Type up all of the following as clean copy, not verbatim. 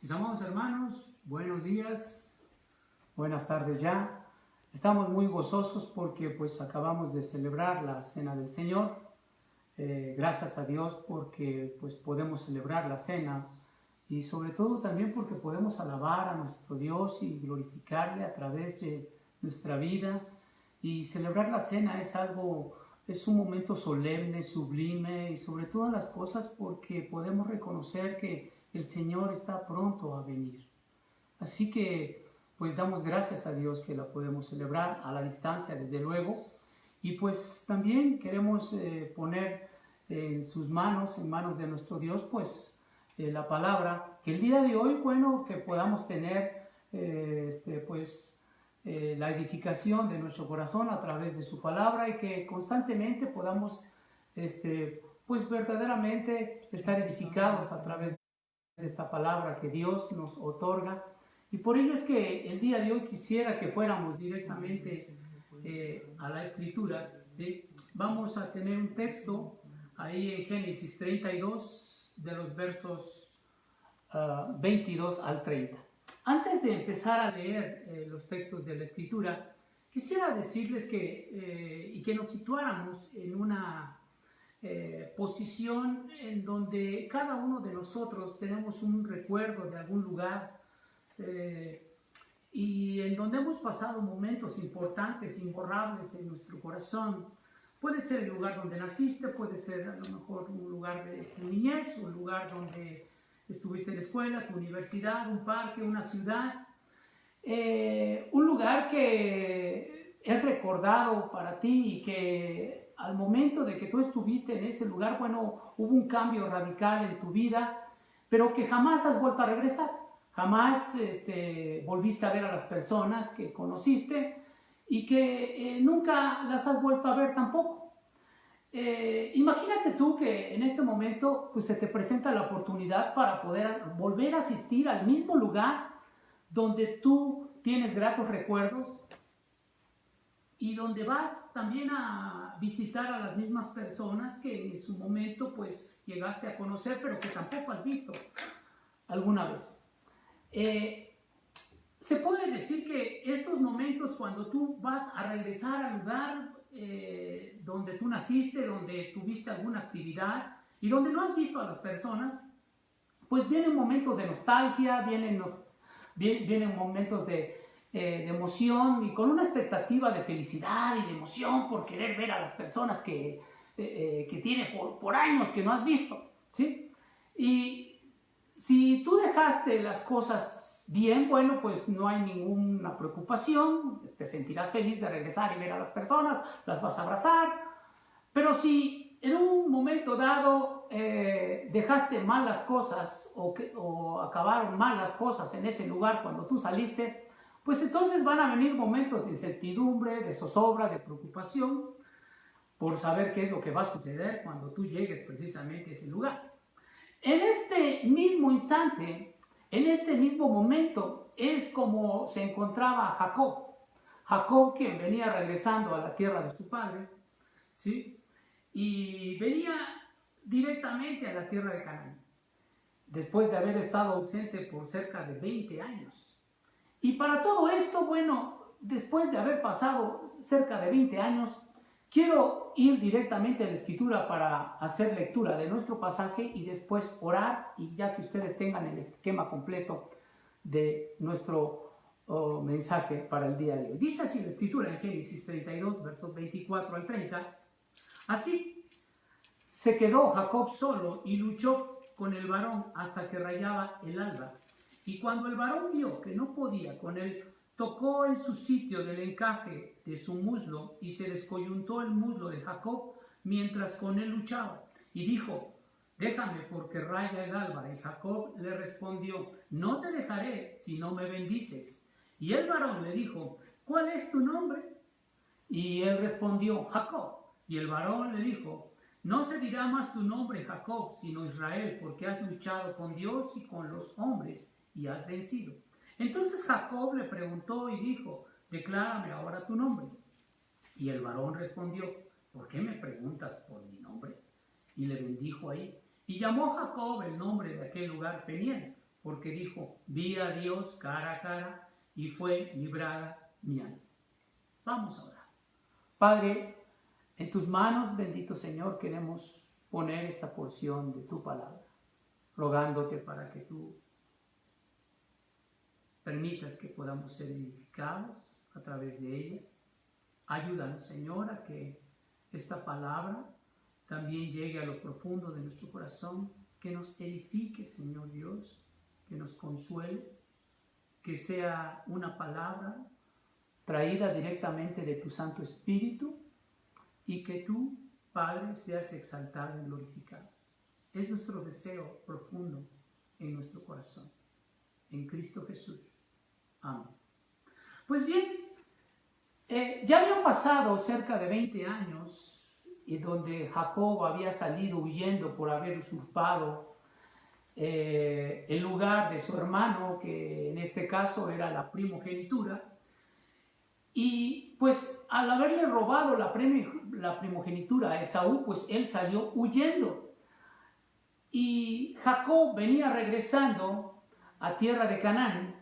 Mis amados hermanos, buenos días, buenas tardes ya. Estamos muy gozosos porque pues acabamos de celebrar la Cena del Señor. Gracias a Dios porque pues podemos celebrar la Cena y sobre todo también porque podemos alabar a nuestro Dios y glorificarle a través de nuestra vida. Y celebrar la Cena es un momento solemne, sublime y sobre todas las cosas porque podemos reconocer que el Señor está pronto a venir. Así que pues damos gracias a Dios que la podemos celebrar a la distancia, desde luego. Y pues también queremos poner en sus manos, en manos de nuestro Dios, pues la palabra. Que el día de hoy, bueno, que podamos tener la edificación de nuestro corazón a través de su palabra y que constantemente podamos pues verdaderamente estar edificados a través de esta palabra que Dios nos otorga. Y por ello es que el día de hoy quisiera que fuéramos directamente a la escritura, ¿sí? Vamos a tener un texto ahí en Génesis 32 de los versos 22 al 30. Antes de empezar a leer los textos de la escritura, quisiera decirles que nos situáramos en una posición en donde cada uno de nosotros tenemos un recuerdo de algún lugar y en donde hemos pasado momentos importantes, imborrables en nuestro corazón. Puede ser el lugar donde naciste, puede ser a lo mejor un lugar de tu niñez, un lugar donde estuviste en la escuela, tu universidad, un parque, una ciudad, un lugar que es recordado para ti y que al momento de que tú estuviste en ese lugar, bueno, hubo un cambio radical en tu vida, pero que jamás has vuelto a regresar, jamás volviste a ver a las personas que conociste y que nunca las has vuelto a ver tampoco. Imagínate tú que en este momento pues, se te presenta la oportunidad para poder volver a asistir al mismo lugar donde tú tienes gratos recuerdos y donde vas también a visitar a las mismas personas que en su momento pues llegaste a conocer pero que tampoco has visto alguna vez. Se puede decir que estos momentos cuando tú vas a regresar al lugar donde tú naciste, donde tuviste alguna actividad y donde no has visto a las personas, pues vienen momentos de nostalgia, vienen momentos de emoción y con una expectativa de felicidad y de emoción por querer ver a las personas que tiene por años que no has visto, ¿sí? Y si tú dejaste las cosas bien, bueno, pues no hay ninguna preocupación, te sentirás feliz de regresar y ver a las personas, las vas a abrazar, pero si en un momento dado dejaste mal las cosas o acabaron mal las cosas en ese lugar cuando tú saliste, pues entonces van a venir momentos de incertidumbre, de zozobra, de preocupación por saber qué es lo que va a suceder cuando tú llegues precisamente a ese lugar. En este mismo instante, en este mismo momento, es como se encontraba Jacob. Jacob, quien venía regresando a la tierra de su padre, ¿sí? Y venía directamente a la tierra de Canaán, después de haber estado ausente por cerca de 20 años. Y para todo esto, bueno, después de haber pasado cerca de 20 años, quiero ir directamente a la escritura para hacer lectura de nuestro pasaje y después orar, y ya que ustedes tengan el esquema completo de nuestro mensaje para el día de hoy. Dice así la escritura en Génesis 32, versos 24 al 30. Así se quedó Jacob solo y luchó con el varón hasta que rayaba el alba. Y cuando el varón vio que no podía con él, tocó en su sitio del encaje de su muslo y se descoyuntó el muslo de Jacob mientras con él luchaba. Y dijo: déjame porque raya el alba. Y Jacob le respondió: no te dejaré si no me bendices. Y el varón le dijo: ¿cuál es tu nombre? Y él respondió: Jacob. Y el varón le dijo: no se dirá más tu nombre Jacob, sino Israel, porque has luchado con Dios y con los hombres y has vencido. Entonces Jacob le preguntó y dijo: declárame ahora tu nombre. Y el varón respondió: ¿por qué me preguntas por mi nombre? Y le bendijo ahí. Y llamó Jacob el nombre de aquel lugar Peniel, porque dijo, vi a Dios cara a cara y fue librada mi alma. Vamos a orar. Padre, en tus manos, bendito Señor, queremos poner esta porción de tu palabra, rogándote para que tú permitas que podamos ser edificados a través de ella. Ayúdanos, Señor, a que esta palabra también llegue a lo profundo de nuestro corazón, que nos edifique, Señor Dios, que nos consuele, que sea una palabra traída directamente de tu Santo Espíritu y que tú, Padre, seas exaltado y glorificado. Es nuestro deseo profundo en nuestro corazón. En Cristo Jesús. Amén. Pues bien, ya habían pasado cerca de 20 años y donde Jacob había salido huyendo por haber usurpado el lugar de su hermano, que en este caso era la primogenitura. Y pues al haberle robado la primogenitura a Esaú, pues él salió huyendo. Y Jacob venía regresando a tierra de Canaán,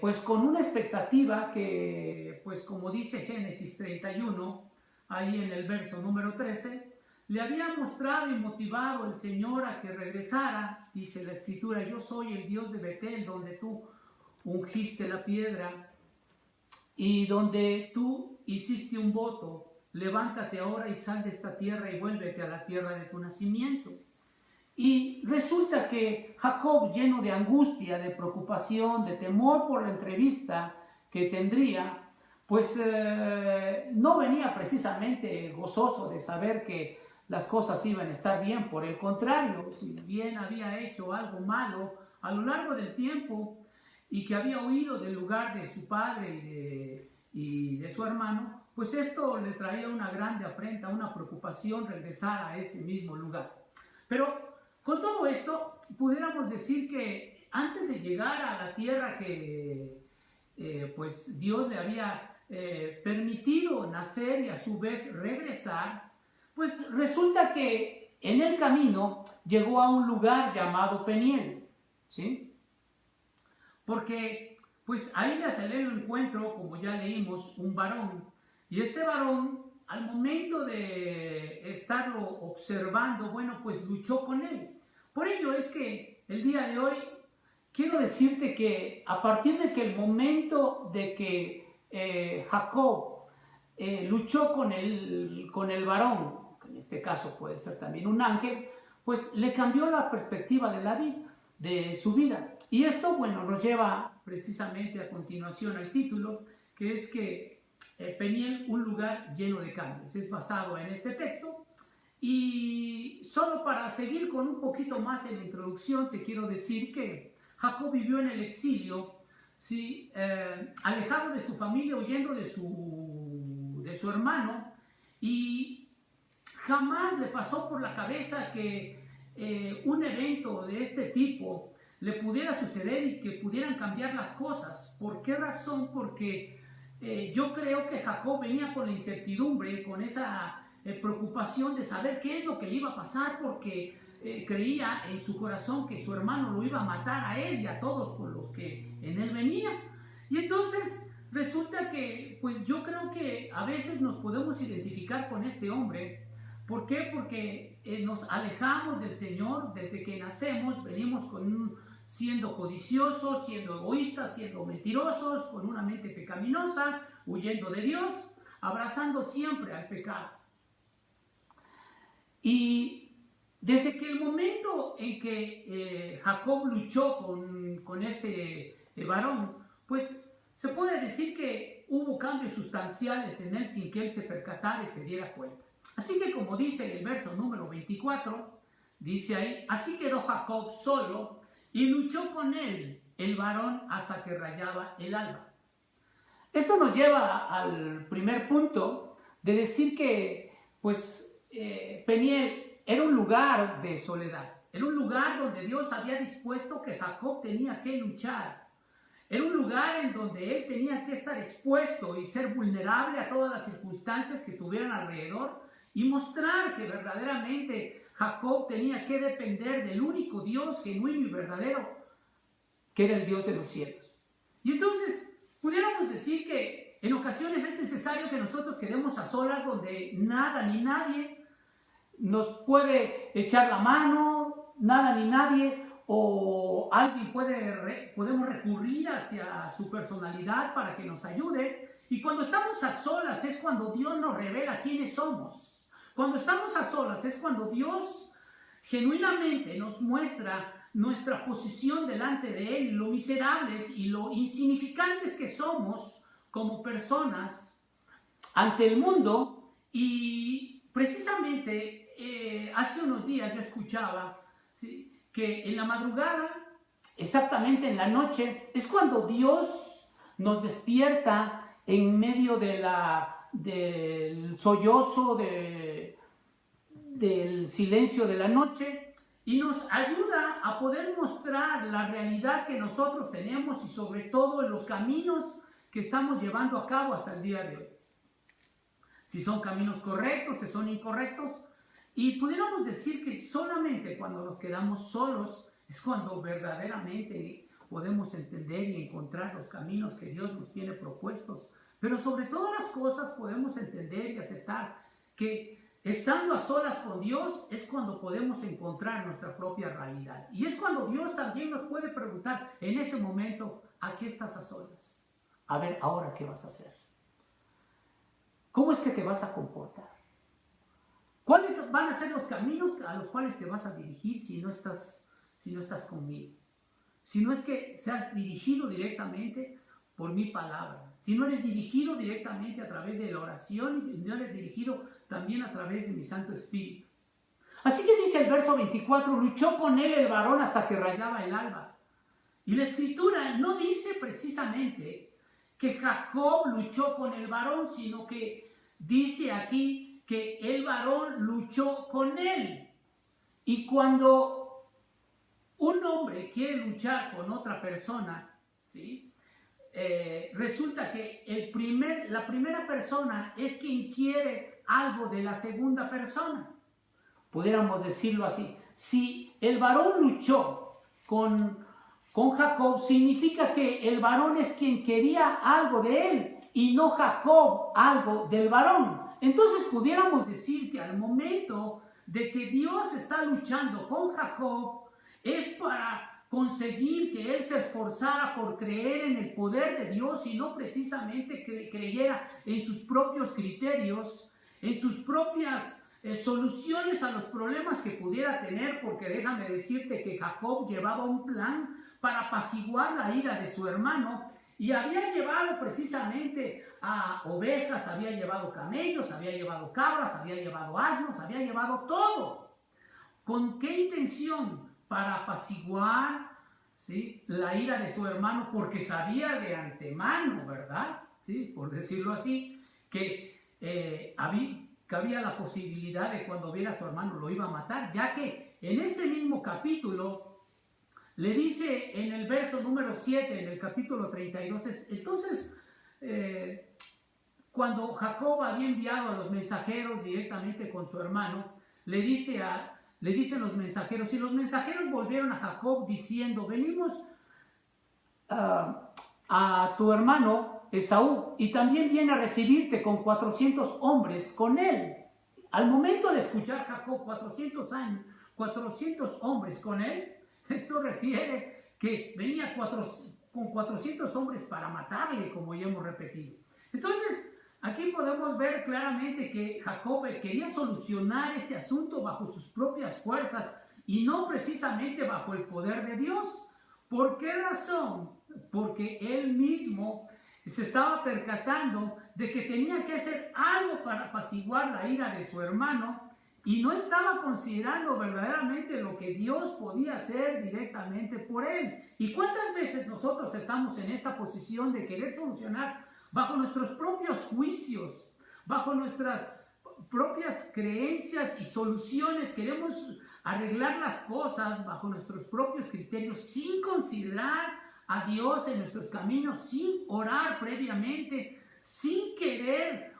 pues con una expectativa que, pues como dice Génesis 31, ahí en el verso número 13, le había mostrado y motivado el Señor a que regresara. Dice la Escritura, yo soy el Dios de Betel, donde tú ungiste la piedra y donde tú hiciste un voto. Levántate ahora y sal de esta tierra y vuélvete a la tierra de tu nacimiento. Y resulta que Jacob, lleno de angustia, de preocupación, de temor por la entrevista que tendría, pues no venía precisamente gozoso de saber que las cosas iban a estar bien. Por el contrario, si bien había hecho algo malo a lo largo del tiempo y que había huido del lugar de su padre y de su hermano, pues esto le traía una grande afrenta, una preocupación regresar a ese mismo lugar. Pero con todo esto, pudiéramos decir que antes de llegar a la tierra que pues Dios le había permitido nacer y a su vez regresar, pues resulta que en el camino llegó a un lugar llamado Peniel, ¿sí? Porque pues ahí le salió el encuentro, como ya leímos, un varón, y este varón, al momento de estarlo observando, bueno, pues luchó con él. Por ello es que el día de hoy quiero decirte que a partir de que el momento de que Jacob luchó con el varón, que en este caso puede ser también un ángel, pues le cambió la perspectiva de la vida, de su vida. Y esto, bueno, nos lleva precisamente a continuación al título, que es que Peniel, un lugar lleno de cambios. Es basado en este texto. Y solo para seguir con un poquito más en la introducción, te quiero decir que Jacob vivió en el exilio, ¿sí? Alejado de su familia, huyendo de su hermano, y jamás le pasó por la cabeza que un evento de este tipo le pudiera suceder y que pudieran cambiar las cosas. ¿Por qué razón? Porque yo creo que Jacob venía con la incertidumbre, con esa preocupación de saber qué es lo que le iba a pasar, porque creía en su corazón que su hermano lo iba a matar a él y a todos con los que en él venía. Y entonces resulta que, pues yo creo que a veces nos podemos identificar con este hombre. ¿Por qué? Porque nos alejamos del Señor desde que nacemos, venimos siendo codiciosos, siendo egoístas, siendo mentirosos, con una mente pecaminosa, huyendo de Dios, abrazando siempre al pecado. Y desde que el momento en que Jacob luchó con este varón, pues se puede decir que hubo cambios sustanciales en él sin que él se percatara y se diera cuenta. Así que, como dice el verso número 24, dice ahí, así quedó Jacob solo y luchó con él el varón hasta que rayaba el alba. Esto nos lleva al primer punto de decir que, pues, Peniel era un lugar de soledad, era un lugar donde Dios había dispuesto que Jacob tenía que luchar, era un lugar en donde él tenía que estar expuesto y ser vulnerable a todas las circunstancias que estuvieran alrededor y mostrar que verdaderamente Jacob tenía que depender del único Dios genuino y verdadero, que era el Dios de los cielos. Y entonces, pudiéramos decir que en ocasiones es necesario que nosotros quedemos a solas donde nada ni nadie nos puede echar la mano, nada ni nadie, o alguien podemos recurrir hacia su personalidad para que nos ayude. Y cuando estamos a solas es cuando Dios nos revela quiénes somos. Cuando estamos a solas es cuando Dios genuinamente nos muestra nuestra posición delante de Él, lo miserables y lo insignificantes que somos como personas ante el mundo. Y precisamente hace unos días yo escuchaba, ¿sí?, que en la madrugada, exactamente en la noche, es cuando Dios nos despierta en medio del sollozo, del silencio de la noche, y nos ayuda a poder mostrar la realidad que nosotros tenemos y sobre todo los caminos que estamos llevando a cabo hasta el día de hoy. Si son caminos correctos, si son incorrectos. Y pudiéramos decir que solamente cuando nos quedamos solos es cuando verdaderamente podemos entender y encontrar los caminos que Dios nos tiene propuestos. Pero sobre todas las cosas podemos entender y aceptar que estando a solas con Dios es cuando podemos encontrar nuestra propia realidad. Y es cuando Dios también nos puede preguntar en ese momento, ¿a qué estás a solas? A ver, ahora, ¿qué vas a hacer? ¿Cómo es que te vas a comportar? ¿Cuáles van a ser los caminos a los cuales te vas a dirigir si no estás conmigo? Si no es que seas dirigido directamente por mi palabra, si no eres dirigido directamente a través de la oración y no eres dirigido también a través de mi Santo Espíritu. Así que dice el verso 24, luchó con él el varón hasta que rayaba el alba. Y la Escritura no dice precisamente que Jacob luchó con el varón, sino que dice aquí que el varón luchó con él. Y cuando un hombre quiere luchar con otra persona, ¿sí?, resulta que la primera persona es quien quiere algo de la segunda persona. Pudiéramos decirlo así. Si el varón luchó con Jacob, significa que el varón es quien quería algo de él y no Jacob algo del varón. Entonces pudiéramos decir que al momento de que Dios está luchando con Jacob, es para conseguir que él se esforzara por creer en el poder de Dios y no precisamente creyera en sus propios criterios, en sus propias soluciones a los problemas que pudiera tener, porque déjame decirte que Jacob llevaba un plan para apaciguar la ira de su hermano. Y había llevado precisamente a ovejas, había llevado camellos, había llevado cabras, había llevado asnos, había llevado todo. ¿Con qué intención? Para apaciguar, ¿sí?, la ira de su hermano, porque sabía de antemano, ¿verdad?, ¿sí?, por decirlo así, que había la posibilidad de cuando viera a su hermano lo iba a matar, ya que en este mismo capítulo le dice en el verso número 7, en el capítulo 32, entonces, cuando Jacob había enviado a los mensajeros directamente con su hermano, le dicen los mensajeros, y los mensajeros volvieron a Jacob diciendo, venimos a tu hermano Esaú, y también viene a recibirte con 400 hombres con él. Al momento de escuchar Jacob 400 hombres con él, esto refiere que venía con 400 hombres para matarle, como ya hemos repetido. Entonces, aquí podemos ver claramente que Jacob quería solucionar este asunto bajo sus propias fuerzas y no precisamente bajo el poder de Dios. ¿Por qué razón? Porque él mismo se estaba percatando de que tenía que hacer algo para apaciguar la ira de su hermano y no estaba considerando verdaderamente lo que Dios podía hacer directamente por él. ¿Y cuántas veces nosotros estamos en esta posición de querer solucionar bajo nuestros propios juicios, bajo nuestras propias creencias y soluciones? Queremos arreglar las cosas bajo nuestros propios criterios sin considerar a Dios en nuestros caminos, sin orar previamente, sin querer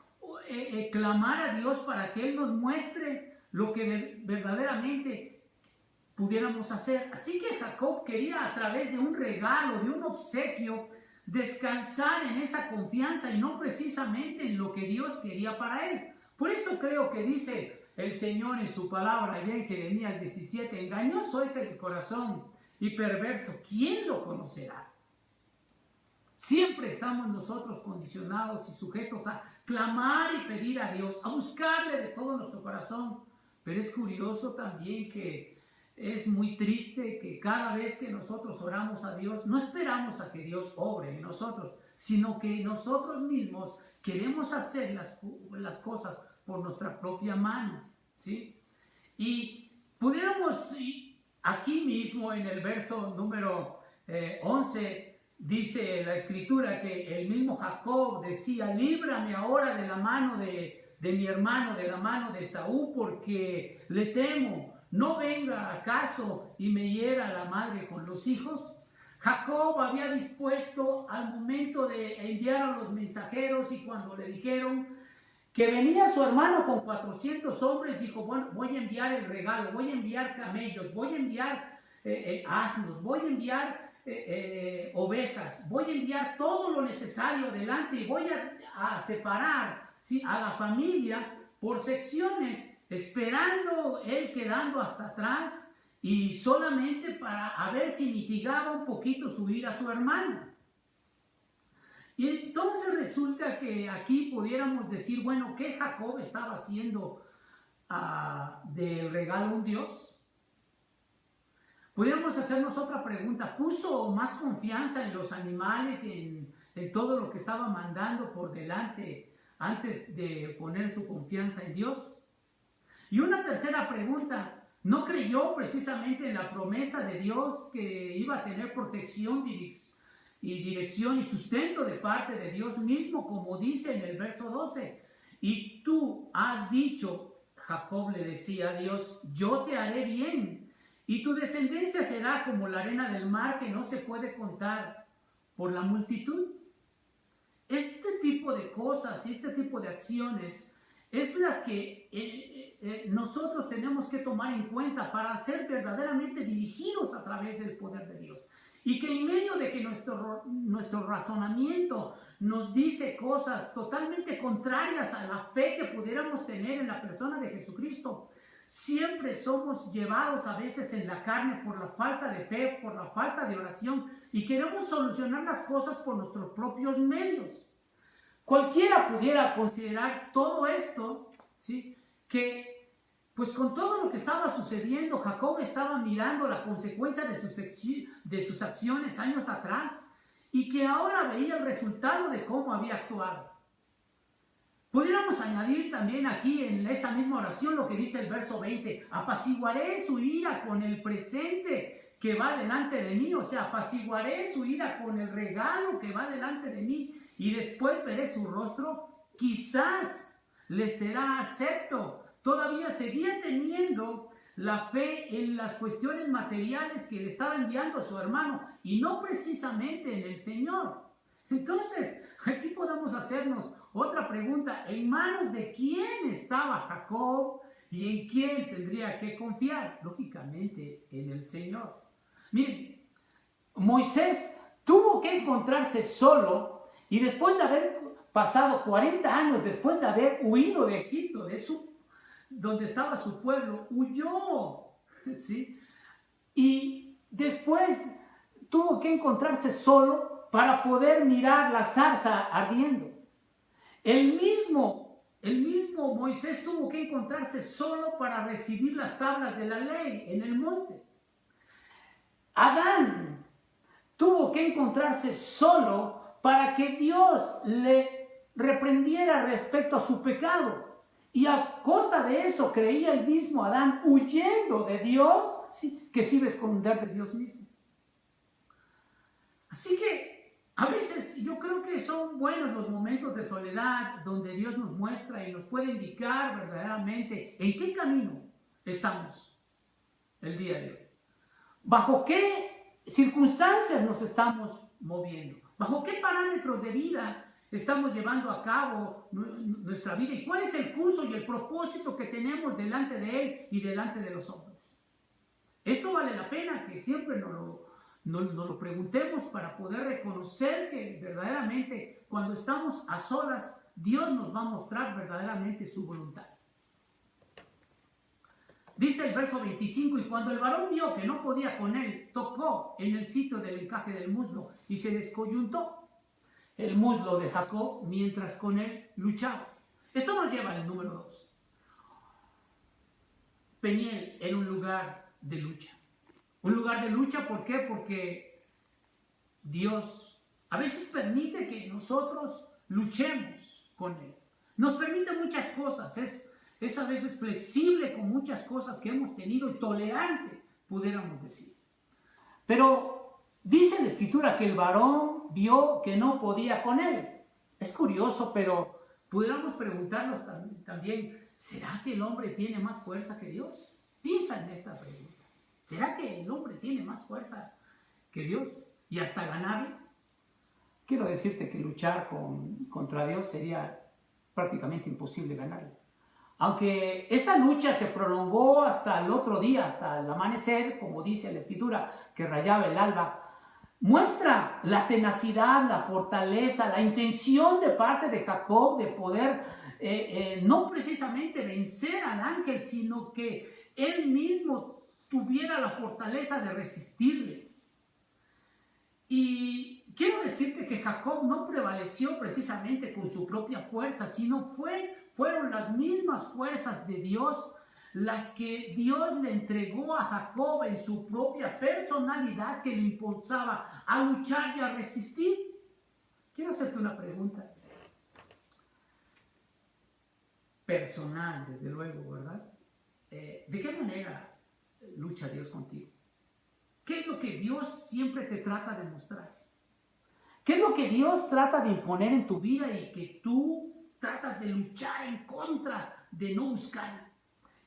clamar a Dios para que Él nos muestre lo que verdaderamente pudiéramos hacer. Así que Jacob quería, a través de un regalo, de un obsequio, descansar en esa confianza y no precisamente en lo que Dios quería para él. Por eso creo que dice el Señor en su palabra allá en Jeremías 17, engañoso es el corazón y perverso, ¿quién lo conocerá? Siempre estamos nosotros condicionados y sujetos a clamar y pedir a Dios, a buscarle de todo nuestro corazón. Pero es curioso también que es muy triste que cada vez que nosotros oramos a Dios, no esperamos a que Dios obre en nosotros, sino que nosotros mismos queremos hacer las cosas por nuestra propia mano, ¿sí? Y pudiéramos, aquí mismo en el verso número 11, dice la Escritura que el mismo Jacob decía, líbrame ahora de la mano de mi hermano, de la mano de Esaú, porque le temo, no venga acaso y me hiera la madre con los hijos. Jacob había dispuesto al momento de enviar a los mensajeros, y cuando le dijeron que venía su hermano con 400 hombres, dijo, bueno, voy a enviar el regalo, voy a enviar camellos, voy a enviar asnos, voy a enviar ovejas, voy a enviar todo lo necesario adelante y voy a separar, ¿sí?, a la familia por secciones, esperando él quedando hasta atrás y solamente para ver si mitigaba un poquito su ira a su hermano. Y entonces resulta que aquí pudiéramos decir, bueno, ¿qué Jacob estaba haciendo del regalo a un Dios? Pudiéramos hacernos otra pregunta. ¿Puso más confianza en los animales y en todo lo que estaba mandando por delante antes de poner su confianza en Dios? Y una tercera pregunta. ¿No creyó precisamente en la promesa de Dios que iba a tener protección y dirección y sustento de parte de Dios mismo, como dice en el verso 12? Y tú has dicho, Jacob le decía a Dios, yo te haré bien, y tu descendencia será como la arena del mar que no se puede contar por la multitud. Este tipo de cosas, este tipo de acciones, es las que nosotros tenemos que tomar en cuenta para ser verdaderamente dirigidos a través del poder de Dios. Y que en medio de que nuestro razonamiento nos dice cosas totalmente contrarias a la fe que pudiéramos tener en la persona de Jesucristo, siempre somos llevados a veces en la carne por la falta de fe, por la falta de oración, y queremos solucionar las cosas por nuestros propios medios. Cualquiera pudiera considerar todo esto, ¿sí?, que pues con todo lo que estaba sucediendo, Jacob estaba mirando la consecuencia de sus acciones años atrás y que ahora veía el resultado de cómo había actuado. Pudiéramos añadir también aquí en esta misma oración lo que dice el verso 20, apaciguaré su ira con el presente que va delante de mí, o sea, apaciguaré su ira con el regalo que va delante de mí y después veré su rostro, quizás le será acepto. Todavía seguía teniendo la fe en las cuestiones materiales que le estaba enviando su hermano y no precisamente en el Señor. Entonces, aquí podemos hacernos otra pregunta. ¿En manos de quién estaba Jacob y en quién tendría que confiar? Lógicamente, en el Señor. Miren, Moisés tuvo que encontrarse solo y después de haber pasado 40 años, después de haber huido de Egipto, donde estaba su pueblo, huyó, ¿sí? Y después tuvo que encontrarse solo para poder mirar la zarza ardiendo. El mismo Moisés tuvo que encontrarse solo para recibir las tablas de la ley en el monte. Adán tuvo que encontrarse solo para que Dios le reprendiera respecto a su pecado. Y a costa de eso creía el mismo Adán, huyendo de Dios, que se iba a esconder de Dios mismo. Así que a veces yo creo que son buenos los momentos de soledad donde Dios nos muestra y nos puede indicar verdaderamente en qué camino estamos el día de hoy. Bajo qué circunstancias nos estamos moviendo. Bajo qué parámetros de vida estamos llevando a cabo nuestra vida y cuál es el curso y el propósito que tenemos delante de Él y delante de los hombres. Esto vale la pena que siempre nos lo preguntemos para poder reconocer que verdaderamente cuando estamos a solas, Dios nos va a mostrar verdaderamente su voluntad. Dice el verso 25, y cuando el varón vio que no podía con él, tocó en el sitio del encaje del muslo y se descoyuntó el muslo de Jacob mientras con él luchaba. Esto nos lleva al número 2. Peniel era un lugar de lucha. Un lugar de lucha, ¿por qué? Porque Dios a veces permite que nosotros luchemos con Él. Nos permite muchas cosas, es a veces flexible con muchas cosas que hemos tenido y tolerante, pudiéramos decir. Pero dice la Escritura que el varón vio que no podía con él. Es curioso, pero pudiéramos preguntarnos también, ¿será que el hombre tiene más fuerza que Dios? Piensa en esta pregunta. ¿Será que el hombre tiene más fuerza que Dios? Y hasta ganarle. Quiero decirte que luchar contra Dios sería prácticamente imposible ganarle. Aunque esta lucha se prolongó hasta el otro día, hasta el amanecer, como dice la Escritura, que rayaba el alba, muestra la tenacidad, la fortaleza, la intención de parte de Jacob de poder no precisamente vencer al ángel, sino que él mismo tuviera la fortaleza de resistirle. Y quiero decirte que Jacob no prevaleció precisamente con su propia fuerza, sino fueron las mismas fuerzas de Dios las que Dios le entregó a Jacob en su propia personalidad que le impulsaba a luchar y a resistir. Quiero hacerte una pregunta personal, desde luego, ¿verdad? ¿De qué manera lucha Dios contigo? ¿Qué es lo que Dios siempre te trata de mostrar? ¿Qué es lo que Dios trata de imponer en tu vida y que tú tratas de luchar en contra de no buscar?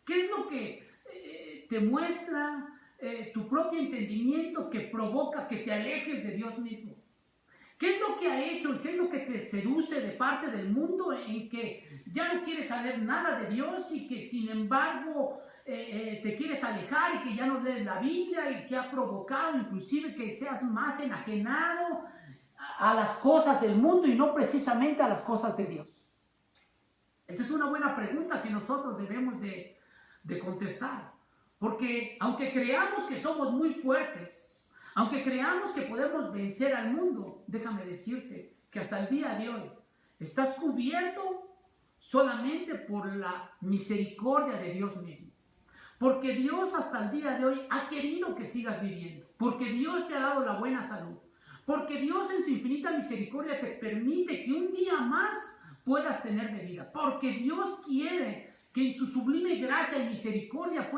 ¿Qué es lo que te muestra tu propio entendimiento que provoca que te alejes de Dios mismo? ¿Qué es lo que ha hecho? ¿Qué es lo que te seduce de parte del mundo en que ya no quieres saber nada de Dios y que sin embargo te quieres alejar y que ya no lees la Biblia y que ha provocado inclusive que seas más enajenado a las cosas del mundo y no precisamente a las cosas de Dios? Esta es una buena pregunta que nosotros debemos de contestar, porque aunque creamos que somos muy fuertes, aunque creamos que podemos vencer al mundo, déjame decirte que hasta el día de hoy estás cubierto solamente por la misericordia de Dios mismo, porque Dios hasta el día de hoy ha querido que sigas viviendo, porque Dios te ha dado la buena salud, porque Dios en su infinita misericordia te permite que un día más puedas tener de vida, porque Dios quiere que en su sublime gracia y misericordia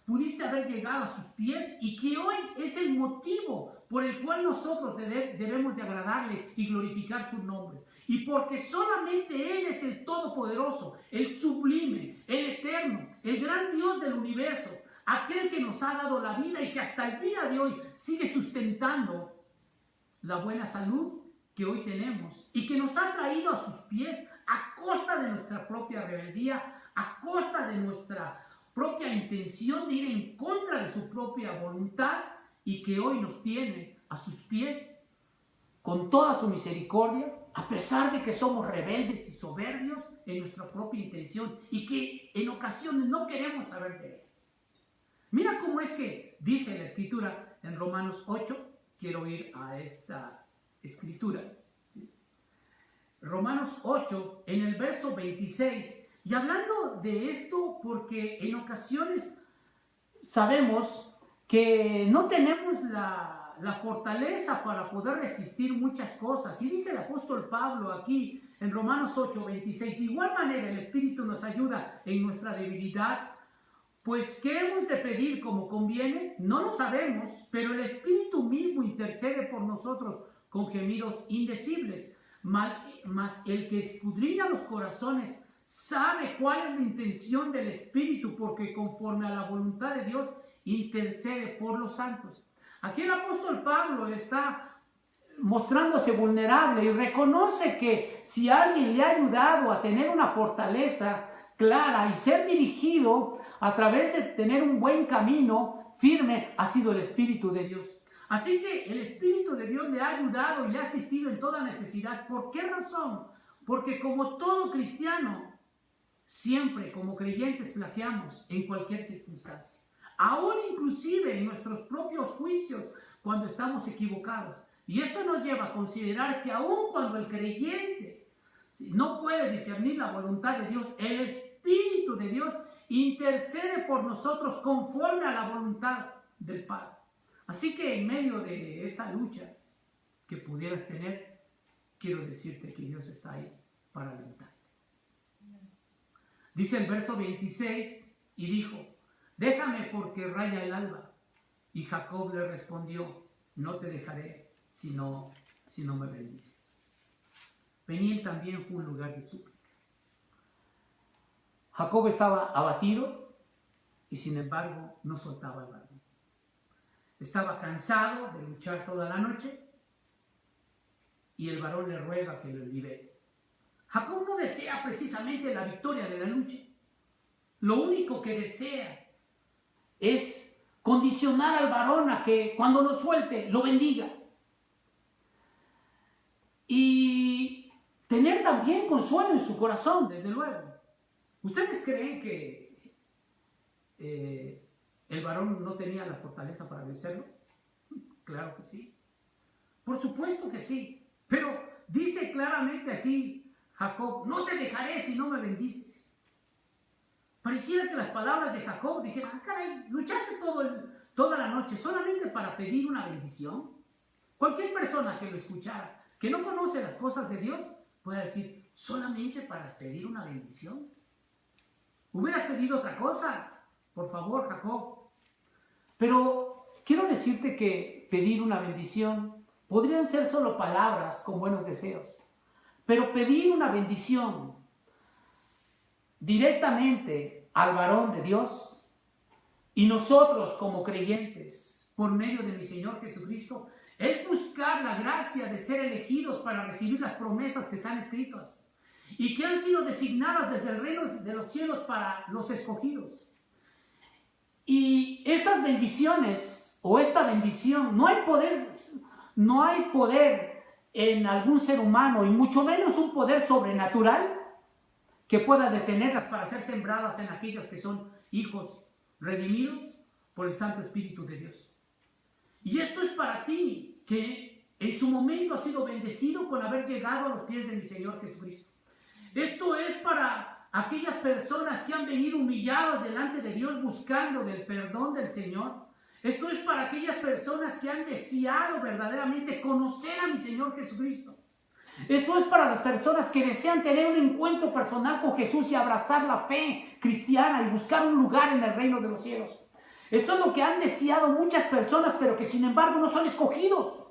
pudiste haber llegado a sus pies y que hoy es el motivo por el cual nosotros debemos de agradarle y glorificar su nombre. Y porque solamente Él es el Todopoderoso, el sublime, el eterno, el gran Dios del universo, aquel que nos ha dado la vida y que hasta el día de hoy sigue sustentando la buena salud que hoy tenemos y que nos ha traído a sus pies a costa de nuestra propia rebeldía, a costa de nuestra propia intención de ir en contra de su propia voluntad y que hoy nos tiene a sus pies con toda su misericordia, a pesar de que somos rebeldes y soberbios en nuestra propia intención y que en ocasiones no queremos saber de Él. Mira cómo es que dice la Escritura en Romanos 8, quiero ir a esta Escritura, ¿sí? Romanos 8, en el verso 26, y hablando de esto porque en ocasiones sabemos que no tenemos la fortaleza para poder resistir muchas cosas. Y dice el apóstol Pablo aquí en Romanos 8, 26, de igual manera el Espíritu nos ayuda en nuestra debilidad, pues ¿qué hemos de pedir como conviene? No lo sabemos, pero el Espíritu mismo intercede por nosotros con gemidos indecibles. Mas el que escudriña los corazones sabe cuál es la intención del Espíritu, porque conforme a la voluntad de Dios intercede por los santos. Aquí el apóstol Pablo está mostrándose vulnerable y reconoce que si alguien le ha ayudado a tener una fortaleza clara y ser dirigido a través de tener un buen camino firme, ha sido el Espíritu de Dios. Así que el Espíritu de Dios le ha ayudado y le ha asistido en toda necesidad. ¿Por qué razón? Porque como todo cristiano, siempre como creyentes flaqueamos en cualquier circunstancia. Aún inclusive en nuestros propios juicios cuando estamos equivocados. Y esto nos lleva a considerar que aún cuando el creyente no puede discernir la voluntad de Dios, el Espíritu de Dios intercede por nosotros conforme a la voluntad del Padre. Así que en medio de esta lucha que pudieras tener, quiero decirte que Dios está ahí para alentarte. Dice el verso 26, y dijo, déjame porque raya el alba. Y Jacob le respondió, no te dejaré si no me bendices. Peniel también fue un lugar de súplica. Jacob estaba abatido y sin embargo no soltaba el varón. Estaba cansado de luchar toda la noche y el varón le ruega que lo libere. Jacob no desea precisamente la victoria de la lucha. Lo único que desea es condicionar al varón a que cuando lo suelte, lo bendiga. Y tener también consuelo en su corazón, desde luego. ¿Ustedes creen que el varón no tenía la fortaleza para vencerlo? Claro que sí. Por supuesto que sí. Pero dice claramente aquí Jacob, no te dejaré si no me bendices. Pareciera que las palabras de Jacob dijeron, caray, luchaste toda la noche solamente para pedir una bendición. Cualquier persona que lo escuchara, que no conoce las cosas de Dios, puede decir, solamente para pedir una bendición. ¿Hubieras pedido otra cosa? Por favor, Jacob. Pero quiero decirte que pedir una bendición podrían ser solo palabras con buenos deseos. Pero pedir una bendición directamente al varón de Dios y nosotros como creyentes, por medio de mi Señor Jesucristo, es buscar la gracia de ser elegidos para recibir las promesas que están escritas y que han sido designadas desde el reino de los cielos para los escogidos. Y estas bendiciones o esta bendición, no hay poder en algún ser humano y mucho menos un poder sobrenatural que pueda detenerlas para ser sembradas en aquellos que son hijos redimidos por el Santo Espíritu de Dios. Y esto es para ti, que en su momento has sido bendecido con haber llegado a los pies de mi Señor Jesucristo. Esto es para aquellas personas que han venido humilladas delante de Dios buscando del perdón del Señor. Esto es para aquellas personas que han deseado verdaderamente conocer a mi Señor Jesucristo. Esto es para las personas que desean tener un encuentro personal con Jesús y abrazar la fe cristiana y buscar un lugar en el reino de los cielos. Esto es lo que han deseado muchas personas, pero que sin embargo no son escogidos.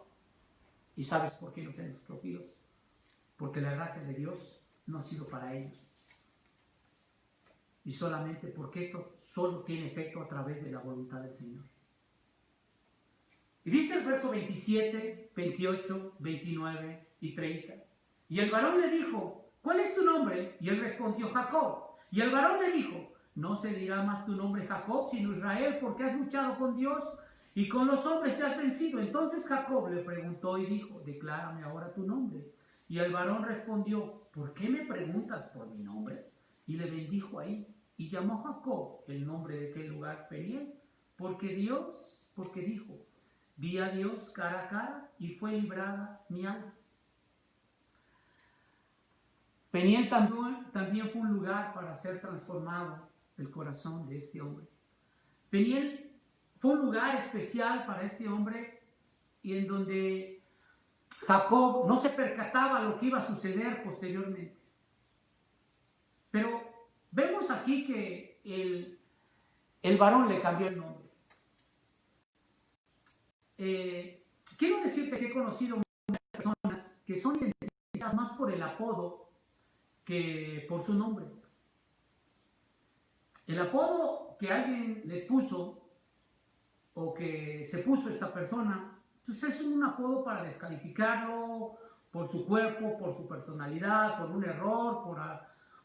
¿Y sabes por qué no son escogidos? Porque la gracia de Dios no ha sido para ellos. Y solamente porque esto solo tiene efecto a través de la voluntad del Señor. Y dice el verso 27, 28, 29 y 30. Y el varón le dijo, ¿cuál es tu nombre? Y él respondió, Jacob. Y el varón le dijo, no se dirá más tu nombre Jacob, sino Israel, porque has luchado con Dios y con los hombres te has vencido. Entonces Jacob le preguntó y dijo, declárame ahora tu nombre. Y el varón respondió, ¿por qué me preguntas por mi nombre? Y le bendijo ahí. Y llamó Jacob el nombre de aquel lugar Peniel, porque dijo, vi a Dios cara a cara y fue librada mi alma. Peniel también fue un lugar para ser transformado el corazón de este hombre. Peniel fue un lugar especial para este hombre y en donde Jacob no se percataba lo que iba a suceder posteriormente. Pero vemos aquí que el varón le cambió el nombre. Quiero decirte que he conocido muchas personas que son identificadas más por el apodo que por su nombre. El apodo que alguien les puso o que se puso esta persona Entonces es un apodo para descalificarlo por su cuerpo, por su personalidad, por un error,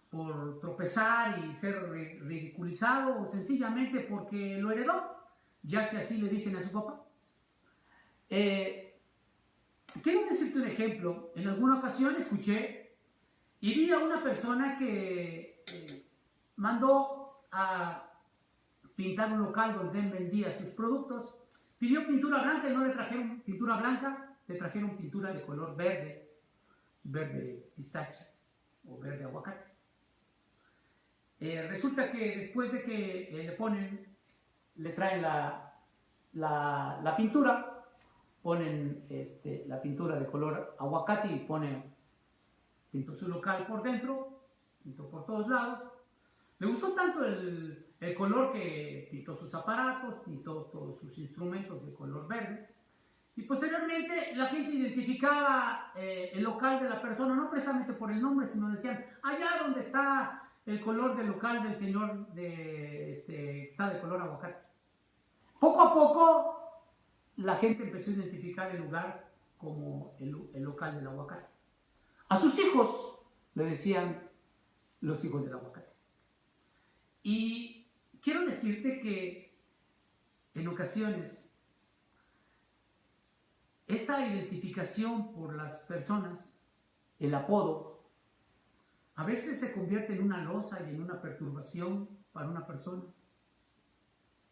por tropezar y ser ridiculizado, o sencillamente porque lo heredó, ya que así le dicen a su papá. Quiero decirte un ejemplo. En alguna ocasión escuché y vi a una persona que mandó a pintar un local donde él vendía sus productos. Pidió pintura blanca y no le trajeron pintura blanca, le trajeron pintura de color verde, verde pistache o verde aguacate. Resulta que después de que le traen la pintura, ponen la pintura de color aguacate y pintó su local por dentro, pintó por todos lados. Le gustó tanto el color que pintó sus aparatos, pintó todos sus instrumentos de color verde. Y posteriormente la gente identificaba el local de la persona, no precisamente por el nombre, sino decían, allá donde está el color del local del señor está de color aguacate. Poco a poco la gente empezó a identificar el lugar como el local del aguacate. A sus hijos le decían los hijos del aguacate. Y quiero decirte que en ocasiones esta identificación por las personas, el apodo, a veces se convierte en una losa y en una perturbación para una persona.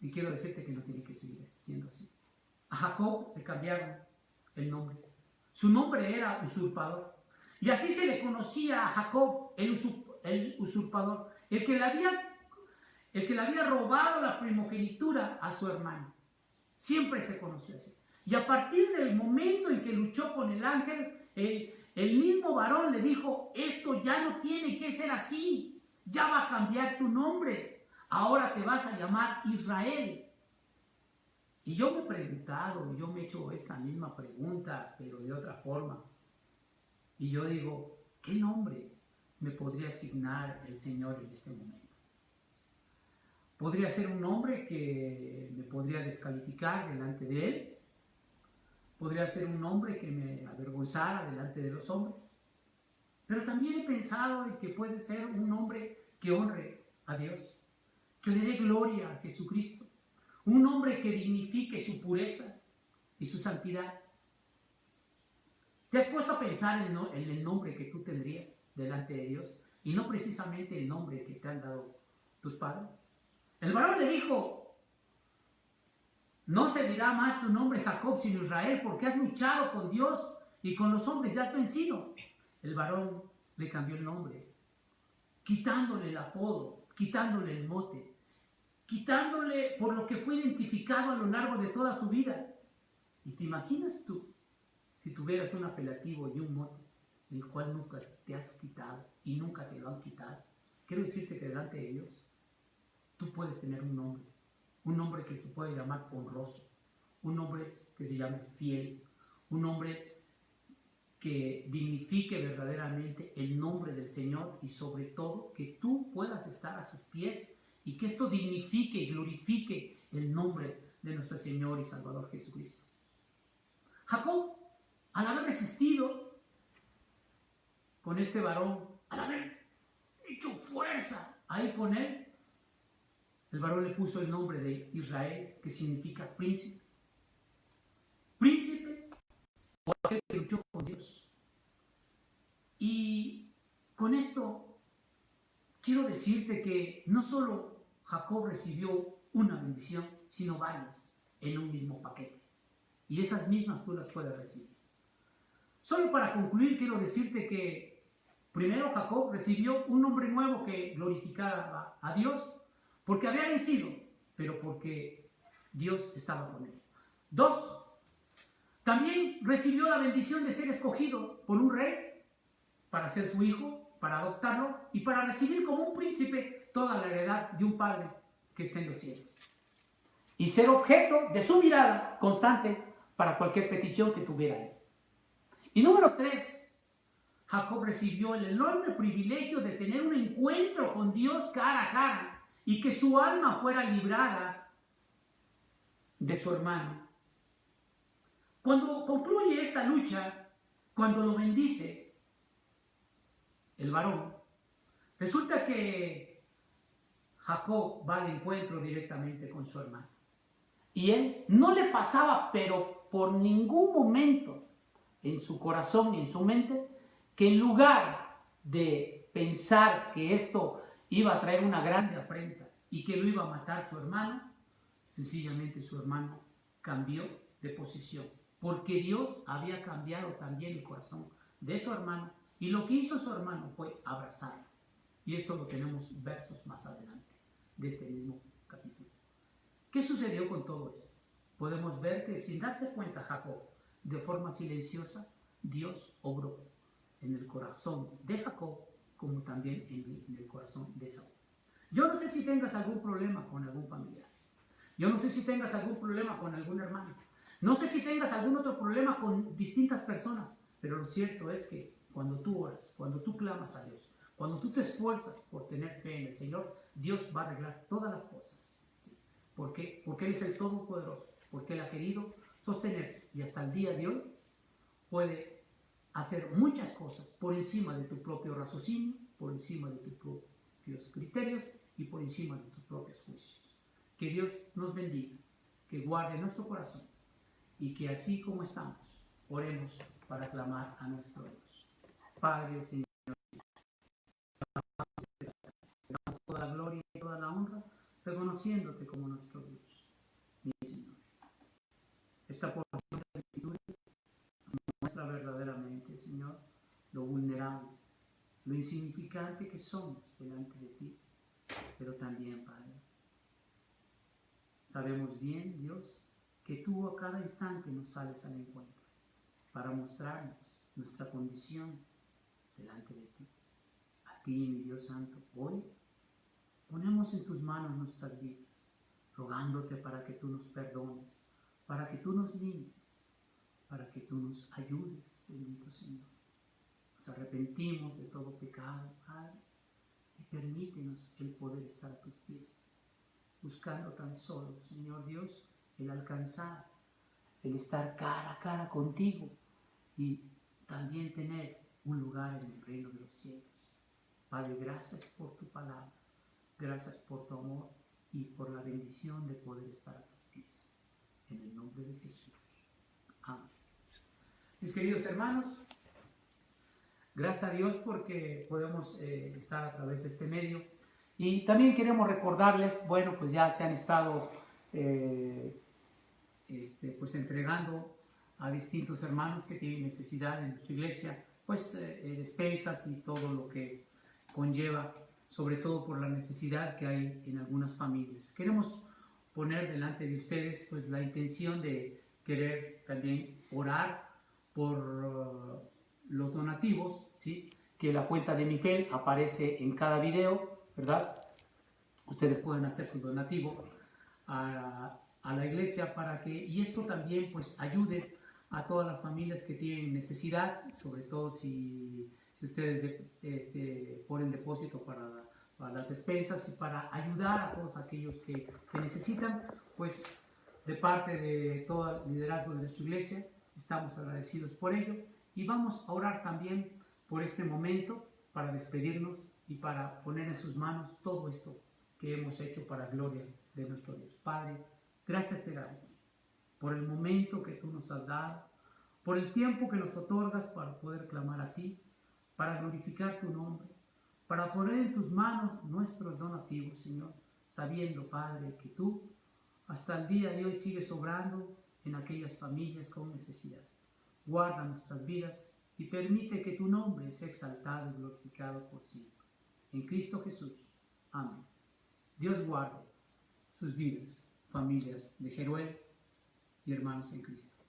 Y quiero decirte que no tiene que seguir siendo así. A Jacob le cambiaron el nombre. Su nombre era usurpador. Y así se le conocía a Jacob, el usurpador, el que le había robado la primogenitura a su hermano. Siempre se conoció así. Y a partir del momento en que luchó con el ángel, el mismo varón le dijo, esto ya no tiene que ser así, ya va a cambiar tu nombre, ahora te vas a llamar Israel. Y yo me he preguntado, yo me he hecho esta misma pregunta, pero de otra forma. Y yo digo, ¿qué nombre me podría asignar el Señor en este momento? Podría ser un nombre que me podría descalificar delante de Él. Podría ser un nombre que me avergonzara delante de los hombres. Pero también he pensado en que puede ser un nombre que honre a Dios, que le dé gloria a Jesucristo. Un nombre que dignifique su pureza y su santidad. ¿Te has puesto a pensar en el nombre que tú tendrías delante de Dios y no precisamente el nombre que te han dado tus padres? El varón le dijo, no se dirá más tu nombre Jacob sino Israel, porque has luchado con Dios y con los hombres y has vencido. El varón le cambió el nombre, quitándole el apodo, quitándole el mote, quitándole por lo que fue identificado a lo largo de toda su vida. ¿Y te imaginas tú si tuvieras un apelativo y un mote, el cual nunca te has quitado y nunca te lo han quitado? Quiero decirte que delante de Dios tú puedes tener un nombre que se puede llamar honroso, un nombre que se llame fiel, un nombre que dignifique verdaderamente el nombre del Señor y sobre todo que tú puedas estar a sus pies y que esto dignifique y glorifique el nombre de nuestro Señor y Salvador Jesucristo. Jacob, al haber resistido con este varón, al haber hecho fuerza ahí con él, el varón le puso el nombre de Israel, que significa príncipe. Príncipe por aquel que luchó con Dios. Y con esto quiero decirte que no solo Jacob recibió una bendición, sino varias en un mismo paquete. Y esas mismas tú las puedes recibir. Solo para concluir quiero decirte que primero Jacob recibió un nombre nuevo que glorificaba a Dios, porque había vencido, pero porque Dios estaba con él. 2. También recibió la bendición de ser escogido por un rey para ser su hijo, para adoptarlo y para recibir como un príncipe toda la heredad de un padre que está en los cielos. Y ser objeto de su mirada constante para cualquier petición que tuviera él. Y número 3. Jacob recibió el enorme privilegio de tener un encuentro con Dios cara a cara y que su alma fuera librada de su hermano. Cuando concluye esta lucha, cuando lo bendice el varón, resulta que Jacob va al encuentro directamente con su hermano. Y él no le pasaba, pero por ningún momento en su corazón ni en su mente, que en lugar de pensar que esto iba a traer una grande afrenta y que lo iba a matar su hermano, sencillamente su hermano cambió de posición, porque Dios había cambiado también el corazón de su hermano, y lo que hizo su hermano fue abrazarlo. Y esto lo tenemos versos más adelante de este mismo capítulo. ¿Qué sucedió con todo esto? Podemos ver que sin darse cuenta Jacob, de forma silenciosa, Dios obró en el corazón de Jacob como también en el corazón de Saúl. Yo no sé si tengas algún problema con algún familiar. Yo no sé si tengas algún problema con algún hermano. No sé si tengas algún otro problema con distintas personas. Pero lo cierto es que cuando tú oras, cuando tú clamas a Dios, cuando tú te esfuerzas por tener fe en el Señor, Dios va a arreglar todas las cosas. ¿Sí? ¿Por qué? Porque Él es el Todopoderoso. Porque Él ha querido sostener y hasta el día de hoy puede hacer muchas cosas por encima de tu propio raciocinio, por encima de tus propios criterios y por encima de tus propios juicios. Que Dios nos bendiga, que guarde nuestro corazón y que así como estamos, oremos para clamar a nuestro Dios. Padre, Señor, te damos toda la gloria y toda la honra, reconociéndote como nuestro Dios, mi Señor. Esta porción de la Escritura muestra verdaderamente, Señor, lo vulnerable, lo insignificante que somos delante de ti, pero también, Padre, sabemos bien, Dios, que tú a cada instante nos sales al encuentro para mostrarnos nuestra condición delante de ti. A ti, mi Dios Santo, hoy ponemos en tus manos nuestras vidas, rogándote para que tú nos perdones, para que tú nos limpies, para que tú nos ayudes, bendito Señor. Nos arrepentimos de todo pecado, Padre, y permítenos el poder estar a tus pies, buscando tan solo, Señor Dios, el alcanzar, el estar cara a cara contigo y también tener un lugar en el reino de los cielos. Padre, gracias por tu palabra, gracias por tu amor y por la bendición de poder estar a tus pies. En el nombre de Jesús. Amén. Mis queridos hermanos, gracias a Dios porque podemos estar a través de este medio. Y también queremos recordarles, bueno, pues ya se han estado pues entregando a distintos hermanos que tienen necesidad en nuestra iglesia, pues despensas y todo lo que conlleva, sobre todo por la necesidad que hay en algunas familias. Queremos poner delante de ustedes pues la intención de querer también orar por los donativos, ¿sí? Que la cuenta de Mifel aparece en cada video, ¿verdad? Ustedes pueden hacer su donativo a la iglesia para que, y esto también pues ayude a todas las familias que tienen necesidad, sobre todo si ustedes ponen depósito para las despensas y para ayudar a todos aquellos que necesitan, pues de parte de todo el liderazgo de nuestra iglesia, estamos agradecidos por ello y vamos a orar también por este momento para despedirnos y para poner en sus manos todo esto que hemos hecho para gloria de nuestro Dios. Padre, gracias te damos por el momento que tú nos has dado, por el tiempo que nos otorgas para poder clamar a ti, para glorificar tu nombre, para poner en tus manos nuestros donativos, Señor, sabiendo, Padre, que tú hasta el día de hoy sigues obrando en aquellas familias con necesidad. Guarda nuestras vidas y permite que tu nombre sea exaltado y glorificado por siempre. En Cristo Jesús. Amén. Dios guarde sus vidas, familias de Jeruel y hermanos en Cristo.